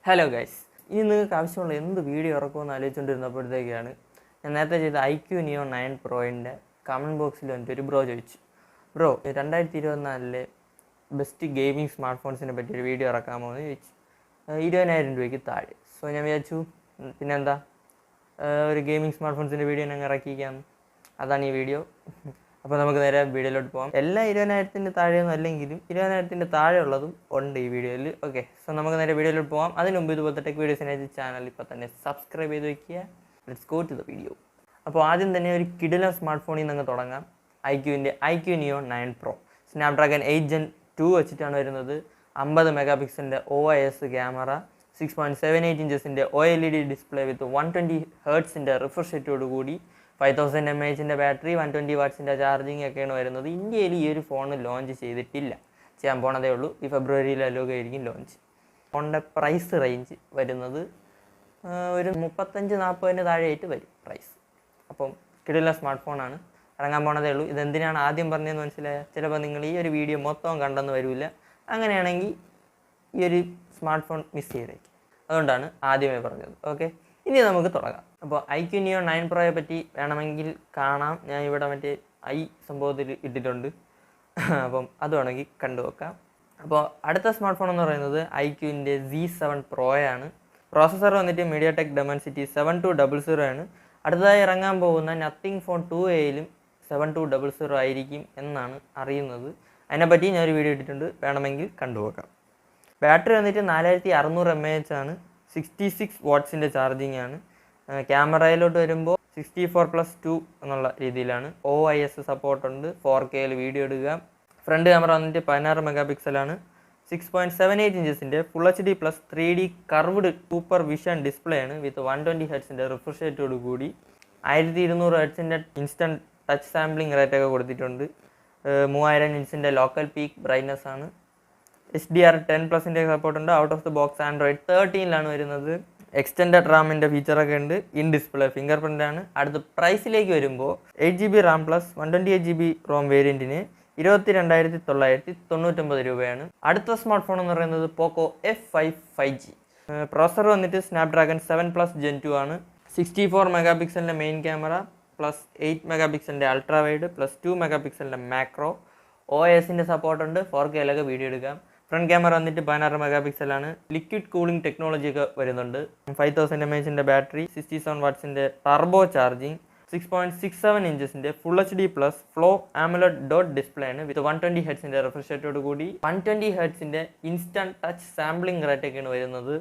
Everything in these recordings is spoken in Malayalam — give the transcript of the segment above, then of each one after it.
ഹലോ ഗൈസ്, ഇനി നിങ്ങൾക്ക് ആവശ്യമുള്ള എന്ത് വീഡിയോ ഇറക്കുമെന്ന് ആലോചിച്ചുകൊണ്ടിരുന്നപ്പോഴത്തേക്കാണ് ഞാൻ നേരത്തെ ചെയ്ത IQ Neo 9 പ്രോയിൻ്റെ കമൻറ്റ് ബോക്സിൽ വന്നിട്ട് ഒരു ബ്രോ ചോദിച്ചു, ബ്രോ 2024 ബെസ്റ്റ് ഗെയിമിംഗ് സ്മാർട്ട് ഫോൺസിനെ പറ്റി ഒരു വീഡിയോ ഇറക്കാമോ എന്ന് ചോദിച്ചു. 20,000 രൂപയ്ക്ക് താഴെ. സോ ഞാൻ വിചാരിച്ചു പിന്നെന്താ ഒരു ഗെയിമിംഗ് സ്മാർട്ട് ഫോൺസിൻ്റെ വീഡിയോ ഞങ്ങൾ ഇറക്കിക്കാം. അതാണ് ഈ വീഡിയോ. അപ്പോൾ നമുക്ക് നേരെ വീഡിയോയിലോട്ട് പോകാം. എല്ലാം 20,000 താഴെയൊന്നും അല്ലെങ്കിലും 20,000 താഴെ ഉള്ളതും ഉണ്ട് ഈ വീഡിയോയിൽ. ഓക്കെ, സോ നമുക്ക് നേരെ വീഡിയോയിലോട്ട് പോകാം. അതിന് മുമ്പ് ഇതുപോലത്തെ ടെക് വീഡിയോസിനായിട്ട് ചാനൽ ഇപ്പോൾ തന്നെ സബ്സ്ക്രൈബ് ചെയ്ത് വയ്ക്കുക. Let's go to the video. അപ്പോൾ ആദ്യം തന്നെ ഒരു കിടിലൻ സ്മാർട്ട് ഫോണിൽ നിന്ന് തുടങ്ങാം. IQ Neo 9 Pro Snapdragon 8 Gen 2 വെച്ചിട്ടാണ് വരുന്നത്. 50 മെഗാ പിക്സലിൻ്റെ OIS ക്യാമറ, 6.78 ഇഞ്ചസിൻ്റെ OLED ഡിസ്പ്ലേ വിത്ത് 120 ഹെർട്സിൻ്റെ റിഫ്രഷ് റേറ്റോട് കൂടി, 5000 mAh ബാറ്ററി, 120 വാട്ട്സിൻ്റെ ചാർജിങ് ഒക്കെയാണ് വരുന്നത്. ഇന്ത്യയിൽ ഈ ഒരു ഫോൺ ലോഞ്ച് ചെയ്തിട്ടില്ല, ചെയ്യാൻ പോണതേ ഉള്ളൂ. ഈ ഫെബ്രുവരിയിലൊക്കെ ആയിരിക്കും ലോഞ്ച്. ഫോണിൻ്റെ പ്രൈസ് റേഞ്ച് വരുന്നത് ഒരു 35-40 താഴെയായിട്ട് വരും പ്രൈസ്. അപ്പം കിടിലൻ സ്മാർട്ട് ഫോണാണ്, ഇറങ്ങാൻ പോണതേ ഉള്ളൂ. ഇതെന്തിനാണ് ആദ്യം പറഞ്ഞതെന്ന് മനസ്സിലായാൽ ചിലപ്പോൾ നിങ്ങൾ ഈ ഒരു വീഡിയോ മൊത്തം കണ്ടെന്ന് വരില്ല. അങ്ങനെയാണെങ്കിൽ ഈ ഒരു സ്മാർട്ട് ഫോൺ മിസ് ചെയ്തേക്കും. അതുകൊണ്ടാണ് ആദ്യമേ പറഞ്ഞത്. ഓക്കെ, ഇനി നമുക്ക് തുടങ്ങാം. അപ്പോൾ IQ Neo 9 പ്രോയെ പറ്റി വേണമെങ്കിൽ കാണാം. ഞാൻ ഇവിടെ മറ്റേ സംഭവത്തിൽ ഇട്ടിട്ടുണ്ട്, അപ്പം അത് വേണമെങ്കിൽ കണ്ടുവെക്കാം. അപ്പോൾ അടുത്ത സ്മാർട്ട് ഫോൺ എന്ന് പറയുന്നത് IQൻ്റെ Z7 പ്രോയാണ്. പ്രോസസ്സർ വന്നിട്ട് മീഡിയാടെക് ഡെമൻസിറ്റി 7200 ആണ്. അടുത്തതായി ഇറങ്ങാൻ പോകുന്ന നത്തിങ് ഫോൺ 2Aയിലും 7200 ആയിരിക്കും എന്നാണ് അറിയുന്നത്. അതിനെപ്പറ്റി ഞാനൊരു വീഡിയോ ഇട്ടിട്ടുണ്ട്, വേണമെങ്കിൽ കണ്ടുവെക്കാം. ബാറ്ററി വന്നിട്ട് 4600 mAh ആണ്. 66 വാട്ട്സിൻ്റെ ചാർജിങ് ആണ്. ക്യാമറയിലോട്ട് വരുമ്പോൾ 64+2 എന്നുള്ള രീതിയിലാണ്. OIS സപ്പോർട്ടുണ്ട്. 4Kയിൽ വീഡിയോ എടുക്കുക. ഫ്രണ്ട് ക്യാമറ വന്നിട്ട് 16 മെഗാ പിക്സലാണ്. 6.78 ഇഞ്ചസിൻ്റെ full HD plus 3D curved super vision display ആണ് വിത്ത് 120 ഹെർട്സിൻ്റെ റിഫ്രഷ് റേറ്റോട് കൂടി. 1200 ഹെർട്സിൻ്റെ ഇൻസ്റ്റൻറ്റ് ടച്ച് സാമ്പിളിംഗ് റേറ്റൊക്കെ കൊടുത്തിട്ടുണ്ട്. 3000 നിറ്റ്സിൻ്റെ ലോക്കൽ പീക്ക് ബ്രൈറ്റ്നസ് ആണ്. HDR10+ൻ്റെ സപ്പോർട്ടുണ്ട്. Out of the box Android 13 വരുന്നത്. എക്സ്റ്റൻഡഡ് റാമിൻ്റെ ഫീച്ചറൊക്കെ ഉണ്ട്. ഇൻ ഡിസ്പ്ലേ ഫിംഗർ പ്രിൻ്റ് ആണ്. അടുത്ത പ്രൈസിലേക്ക് വരുമ്പോൾ 8GB Ram plus 128GB Rome വേരിയൻറ്റിന് 22,999 രൂപയാണ്. അടുത്ത സ്മാർട്ട് ഫോൺ എന്ന് പറയുന്നത് പോക്കോ F5 5G. പ്രോസസ്സർ വന്നിട്ട് സ്നാപ്ഡ്രാഗൺ 7+ Gen 2 ആണ്. 64 മെഗാ പിക്സലിൻ്റെ മെയിൻ ക്യാമറ പ്ലസ് 8 മെഗാ പിക്സലിൻ്റെ അൾട്രാ വൈഡ് പ്ലസ് 2 മെഗാ പിക്സലിൻ്റെ മാക്രോ. OISൻ്റെ സപ്പോർട്ടുണ്ട്. 4Kയിലൊക്കെ വീഡിയോ എടുക്കാം. ഫ്രണ്ട് ക്യാമറ വന്നിട്ട് 16 മെഗാ പിക്സലാണ്. ലിക്വിഡ് കൂളിംഗ് ടെക്നോളജി ഒക്കെ വരുന്നുണ്ട്. 5000 mAh ബാറ്ററി, 67 വാട്ട്സിൻ്റെ ടർബോ ചാർജിങ്, 6.67 ഇഞ്ചസിൻ്റെ full HD plus flow AMOLED dot display ആണ് വിത്ത് 120 ഹെർട്സിൻ്റെ റിഫ്രഷ് റേറ്റോട് കൂടി. 120 ഹെർട്സിൻ്റെ ഇൻസ്റ്റൻറ്റ് ടച്ച് സാമ്പിളിംഗ് റേറ്റൊക്കെയാണ് വരുന്നത്.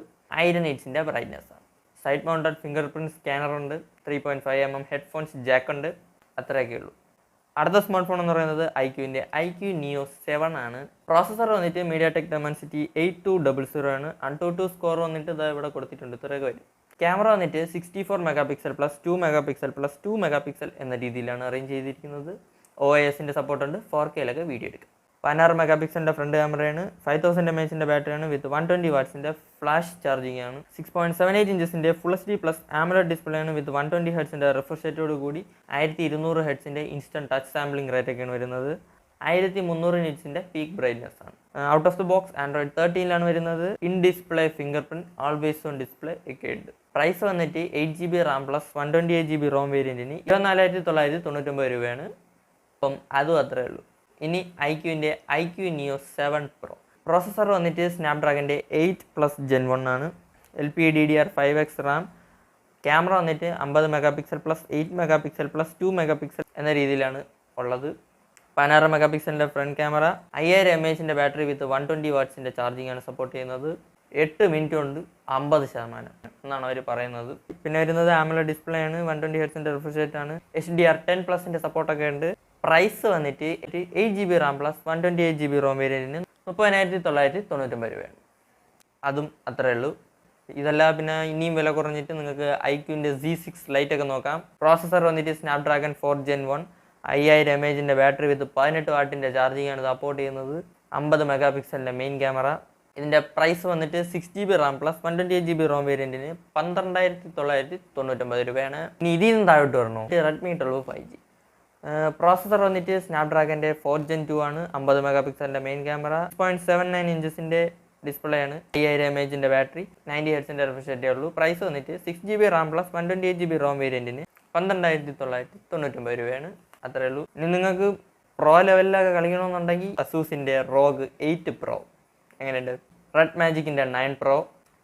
1000 നിറ്റ്സിൻ്റെ ബ്രൈറ്റ്നസ് ആണ്. Side mounted finger print scanner ഉണ്ട്. 3.5 mm ഹെഡ്ഫോൺസ് ജാക്ക് ഉണ്ട്. അത്രയൊക്കെ ഉള്ളൂ. അടുത്ത സ്മാർട്ട് ഫോൺ എന്ന് പറയുന്നത് IQൻ്റെ IQ Neo 7 ആണ്. പ്രോസസ്സർ വന്നിട്ട് മീഡിയാടെക് ഡെമൻസിറ്റി 8200 ആണ്. AnTuTu സ്കോർ വന്നിട്ട് ഇതാ ഇവിടെ കൊടുത്തിട്ടുണ്ട്. ഇത്രയൊക്കെ വരും. ക്യാമറ വന്നിട്ട് 64 mega pixel plus 2 mega pixel plus 2 mega pixel എന്ന രീതിയിലാണ് അറേഞ്ച് ചെയ്തിരിക്കുന്നത്. OISൻ്റെ സപ്പോർട്ടുണ്ട്. 4Kയിലൊക്കെ വീഡിയോ എടുക്കും. 16 മെഗാ പിക്സലിൻ്റെ ഫ്രണ്ട് ക്യാമറയാണ്. 5000 mAh ബാറ്ററിയാണ് വിത്ത് 120 വാട്ട്സിൻ്റെ ഫ്ലാഷ് ചാർജിങ് ആണ്. 6.78 ഇഞ്ചസിൻ്റെ full HD plus AMOLED display ആണ് വിത്ത് 120 ഹെർട്സിൻ്റെ റിഫ്രഷ് റേറ്റോട് കൂടി. 1200 ഹെർട്സിൻ്റെ ഇൻസ്റ്റൻറ്റ് ടച്ച് സാമ്പിളിംഗ് റേറ്റൊക്കെയാണ് വരുന്നത്. 1300 നിറ്റ്സിൻ്റെ പീക്ക് ബ്രൈറ്റ്നസ് ആണ്. Out of the box Android 13 വരുന്നത്. In display fingerprint, always on display ഒക്കെ ഉണ്ട്. പ്രൈസ് വന്നിട്ട് 8GB Ram plus 128GB Rome വേരിയൻറ്റിന് 24,999 രൂപയാണ്. അപ്പം അതും അത്രേ ഉള്ളൂ. ഇനി IQൻ്റെ IQ Neo 7 Pro. പ്രോസസ്സർ വന്നിട്ട് സ്നാപ്ഡ്രാഗൻ്റെ 8+ Gen 1 ആണ്. LPDDR5X റാം. ക്യാമറ വന്നിട്ട് 50 mega pixel plus 8 mega pixel plus 2 mega pixel എന്ന രീതിയിലാണ് ഉള്ളത്. 16 മെഗാ പിക്സലിൻ്റെ front camera, 5000 mAh battery with 120 വാട്ട്സിൻ്റെ ചാർജിങ് ആണ് സപ്പോർട്ട് ചെയ്യുന്നത്. 8 മിനിറ്റ് കൊണ്ട് 50% എന്നാണ് അവർ പറയുന്നത്. പിന്നെ വരുന്നത് AMOLED ഡിസ്പ്ലേ ആണ്. 120 ഹെർട്സിൻ്റെ റിഫ്രഷ് റേറ്റ് ആണ്. HDR10+ൻ്റെ സപ്പോർട്ടൊക്കെ ഉണ്ട്. പ്രൈസ് വന്നിട്ട് 8GB Ram plus 128GB Rome വേരിയൻറ്റിന് 30,999 രൂപയാണ്. അതും അത്രേ ഉള്ളൂ. ഇതല്ല പിന്നെ ഇനിയും വില കുറഞ്ഞിട്ട് നിങ്ങൾക്ക് IQൻ്റെ Z6 Lite ഒക്കെ നോക്കാം. പ്രോസസ്സർ വന്നിട്ട് Snapdragon 4 Gen 1, 5000 mAh battery with 18 വാട്ടിൻ്റെ ചാർജിങ് ആണ് സപ്പോർട്ട് ചെയ്യുന്നത്. 50 മെഗാ പിക്സലിൻ്റെ മെയിൻ ക്യാമറ. ഇതിൻ്റെ പ്രൈസ് വന്നിട്ട് 6GB Ram plus 128GB Rome വേരിയൻറ്റിന് 12,999 രൂപയാണ്. ഇനി ഇതിൽ നിന്ന് താഴോട്ട് വരണോ? Redmi 12 5G. പ്രോസസ്സർ വന്നിട്ട് സ്നാപ്ഡ്രാഗൻ്റെ 4 Gen 2 ആണ്. 50 മെഗാ പിക്സലിൻ്റെ മെയിൻ ക്യാമറ, 6.79 ഇഞ്ചസിൻ്റെ ഡിസ്പ്ലേ ആണ്, 5000 mAh ബാറ്ററി, 90 Hz റിഫ്രഷ് റേറ്റേ ഉള്ളൂ. പ്രൈസ് വന്നിട്ട് 6GB RAM plus 128GB ROM വേരിയൻറ്റിന് 12,999 രൂപയാണ്. അത്രേ ഉള്ളൂ. ഇനി നിങ്ങൾക്ക് പ്രോ ലെവലിലൊക്കെ കളിക്കണമെന്നുണ്ടെങ്കിൽ അസൂസിൻ്റെ ROG 8 Pro എങ്ങനെയുണ്ട്, റെഡ് മാജിക്കിൻ്റെ 9 Pro,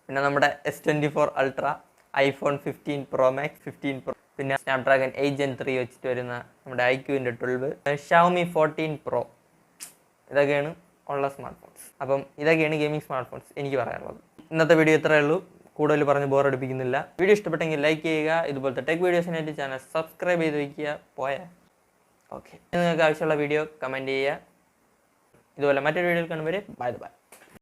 പിന്നെ നമ്മുടെ S24 Ultra, iPhone 15 Pro Max, 15 Pro, പിന്നെ സ്നാപ്ഡ്രാഗൺ 8 Gen 3 വെച്ചിട്ട് വരുന്ന നമ്മുടെ iQൻ്റെ 12, Xiaomi 14 Pro. ഇതൊക്കെയാണ് ഉള്ള സ്മാർട്ട് ഫോൺസ്. അപ്പം ഇതൊക്കെയാണ് ഗെയിമിംഗ് സ്മാർട്ട് ഫോൺസ് എനിക്ക് പറയാനുള്ളത്. ഇന്നത്തെ വീഡിയോ ഇത്രയേ ഉള്ളൂ, കൂടുതൽ പറഞ്ഞ് ബോറടിപ്പിക്കുന്നില്ല. വീഡിയോ ഇഷ്ടപ്പെട്ടെങ്കിൽ ലൈക്ക് ചെയ്യുക, ഇതുപോലത്തെ ടെക് വീഡിയോസിനായിട്ട് ചാനൽ സബ്സ്ക്രൈബ് ചെയ്ത് വയ്ക്കുക. ഓക്കെ, നിങ്ങൾക്ക് ആവശ്യമുള്ള വീഡിയോ കമൻറ്റ് ചെയ്യുക. ഇതുപോലെ മറ്റൊരു വീഡിയോയിൽ കാണുമ്പോൾ ബൈ.